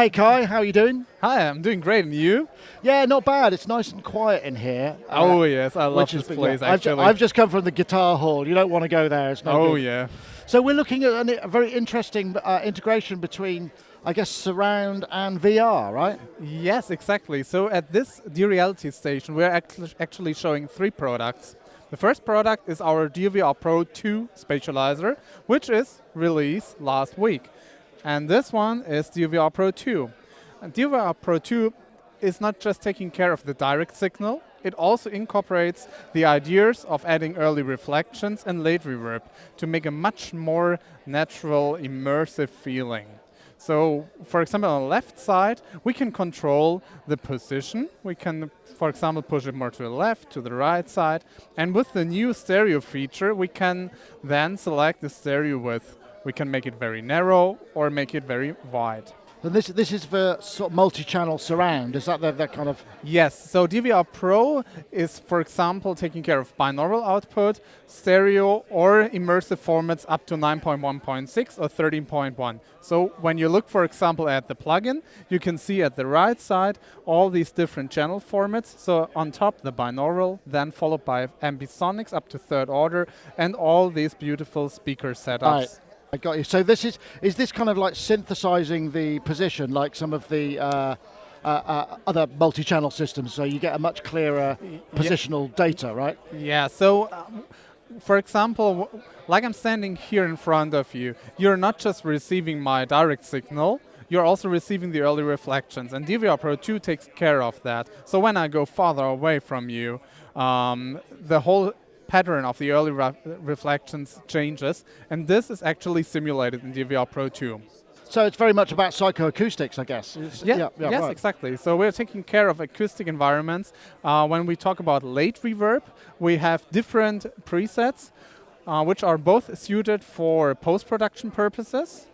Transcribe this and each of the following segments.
Hey Kai, how are you doing? Hi, I'm doing great, and you? Yeah, not bad. It's nice and quiet in here. Oh yes, I love Which this is, place yeah, actually. I've just come from the guitar hall. You don't want to go there. It's no Oh good. yeah. So we're looking at a very interesting integration between, I guess, surround and VR, right? Yes, exactly. So at this D-Reality station, we're actually showing three products. The first product is our DVR Pro 2 spatializer, which is released last week. And this one is DVR Pro 2. And DVR Pro 2 is not just taking care of the direct signal, it also incorporates the ideas of adding early reflections and late reverb to make a much more natural, immersive feeling. So, for example, on the left side, we can control the position. We can, for example, push it more to the left, to the right side. And with the new stereo feature, we can then select the stereo width. We can make it very narrow or make it very wide. And this is for sort of multi-channel surround. Is that that kind of? Yes, so DVR Pro is, for example, taking care of binaural output, stereo, or immersive formats up to 9.1.6 or 13.1. So when you look, for example, at the plugin, you can see at the right side all these different channel formats. So on top, the binaural, then followed by ambisonics up to third order, and all these beautiful speaker setups. Right. I got you. So this is this kind of like synthesizing the position, like some of the other multi-channel systems, so you get a much clearer positional data, right? Yeah, so for example, like I'm standing here in front of you, you're not just receiving my direct signal, you're also receiving the early reflections, and DVR Pro 2 takes care of that. So when I go farther away from you, the whole pattern of the early reflections changes, and this is actually simulated in DVR Pro 2. So it's very much about psychoacoustics, I guess. Yes, right. exactly. So we're taking care of acoustic environments. When we talk about late reverb, we have different presets, which are both suited for post-production purposes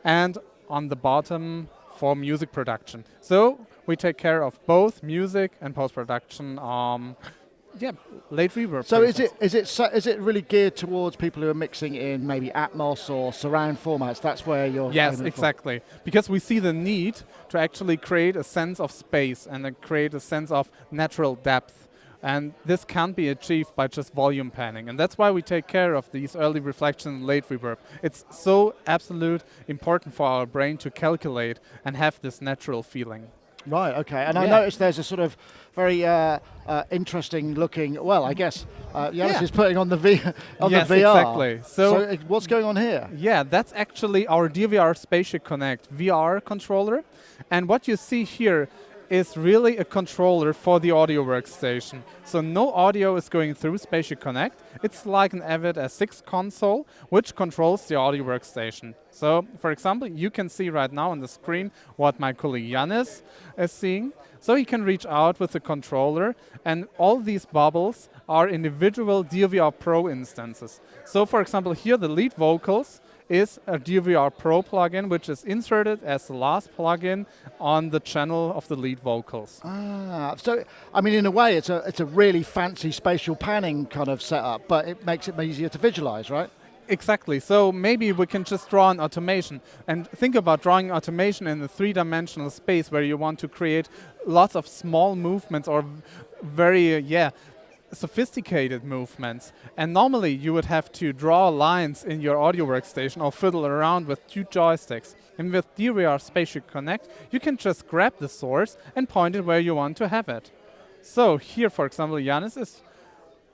and on the bottom for music production. So we take care of both music and post-production. Late reverb. So presets. is it really geared towards people who are mixing in maybe Atmos or surround formats? That's where you're. Yes, exactly. Because we see the need to actually create a sense of space and create a sense of natural depth. And this can't be achieved by just volume panning. And that's why we take care of these early reflection and late reverb. It's so absolute important for our brain to calculate and have this natural feeling. Right, okay. And I noticed there's a sort of very interesting looking, well, I guess Yanis is putting on the VR. Exactly. So what's going on here? Yeah, that's actually our DVR Spatial Connect VR controller. And what you see here is really a controller for the audio workstation. So no audio is going through Spatial Connect. It's like an Avid S6 console, which controls the audio workstation. So, for example, you can see right now on the screen what my colleague Yanis is seeing. So he can reach out with the controller, and all these bubbles are individual DVR Pro instances. So, for example, here the lead vocals is a DVR Pro plugin, which is inserted as the last plugin on the channel of the lead vocals. So I mean, in a way, it's a really fancy spatial panning kind of setup, but it makes it easier to visualize, right? Exactly. So maybe we can just draw an automation and think about drawing automation in a three-dimensional space where you want to create lots of small movements or very, sophisticated movements. And normally you would have to draw lines in your audio workstation or fiddle around with two joysticks. And with DVR Spatial Connect, you can just grab the source and point it where you want to have it. So here, for example, Yanis is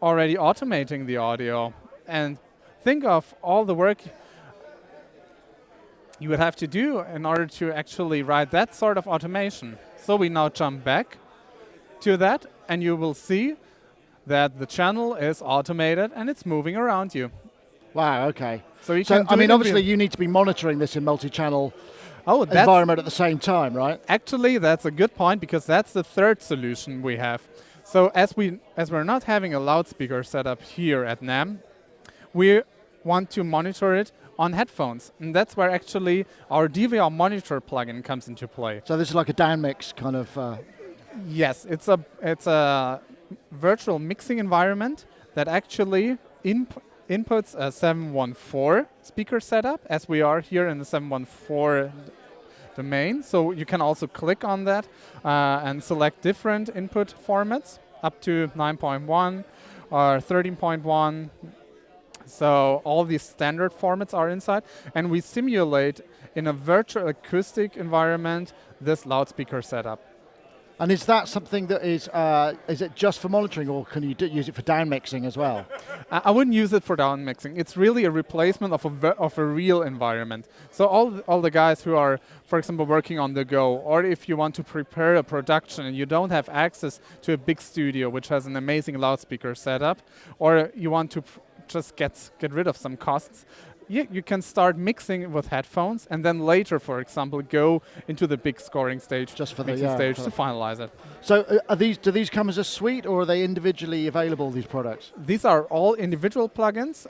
already automating the audio. And think of all the work you would have to do in order to actually write that sort of automation. So we now jump back to that, and you will see that the channel is automated and it's moving around you. Wow, okay. So I mean, obviously you need to be monitoring this in multi-channel environment at the same time, right? Actually, that's a good point, because that's the third solution we have. So as we're not having a loudspeaker setup here at NAMM, we want to monitor it on headphones. And that's where actually our DVR monitor plugin comes into play. So this is like a downmix kind of... Yes, it's a virtual mixing environment that actually inputs a 714 speaker setup, as we are here in the 714 domain. So you can also click on that and select different input formats up to 9.1 or 13.1. So all these standard formats are inside, and we simulate in a virtual acoustic environment this loudspeaker setup. And is that something that is it just for monitoring, or can you use it for down mixing as well? I wouldn't use it for down mixing. It's really a replacement of a real environment. So all the guys who are, for example, working on the go, or if you want to prepare a production and you don't have access to a big studio which has an amazing loudspeaker setup, or you want to just get rid of some costs, you can start mixing with headphones, and then later, for example, go into the big scoring stage, Just for the mixing stage to finalize it. So do these come as a suite, or are they individually available, these products? These are all individual plugins.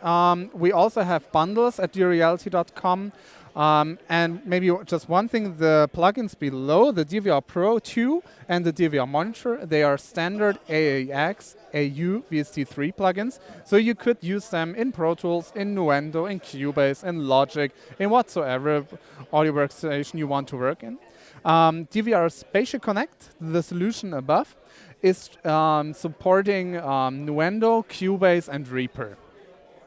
We also have bundles at dioreality.com. And maybe just one thing, the plugins below, the DVR Pro 2 and the DVR Monitor, they are standard AAX, AU, VST3 plugins. So you could use them in Pro Tools, in Nuendo, in Cubase, in Logic, in whatsoever audio workstation you want to work in. DVR Spatial Connect, the solution above, is supporting Nuendo, Cubase, and Reaper.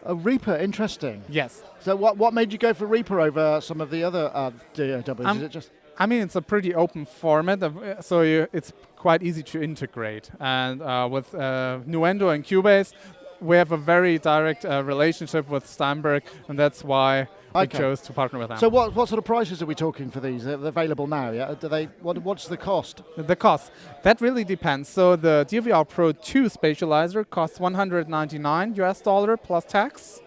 Reaper, interesting. Yes. So what made you go for Reaper over some of the other DAWs? Is it just? I mean, it's a pretty open format, so it's quite easy to integrate. And with Nuendo and Cubase, we have a very direct relationship with Steinberg, and that's why we chose to partner with them. So what sort of prices are we talking for these? They're available now, yeah? What's the cost? The cost, that really depends. So the DVR Pro 2 spatializer costs $199 plus tax.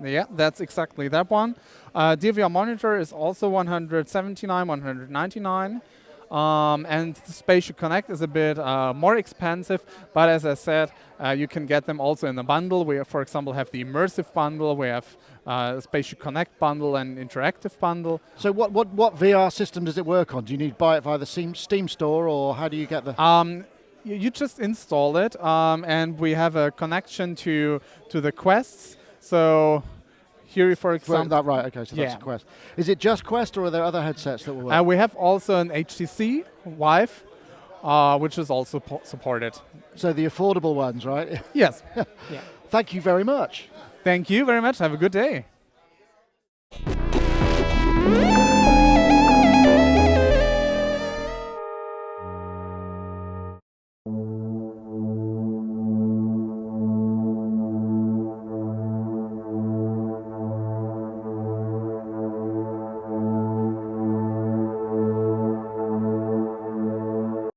Yeah, that's exactly that one. DVR Monitor is also $179, $199. And the Spatial Connect is a bit more expensive, but as I said, you can get them also in a bundle. We, for example, have the Immersive bundle, we have a Spatial Connect bundle and Interactive bundle. So what VR system does it work on? Do you need to buy it via the Steam store, or how do you get the... You just install it, and we have a connection to the Quests. So here, for example... Right, okay, so that's a Quest. Is it just Quest, or are there other headsets that will work? We have also an HTC Vive, which is also supported. So the affordable ones, right? Yes. Thank you very much. Thank you very much. Have a good day.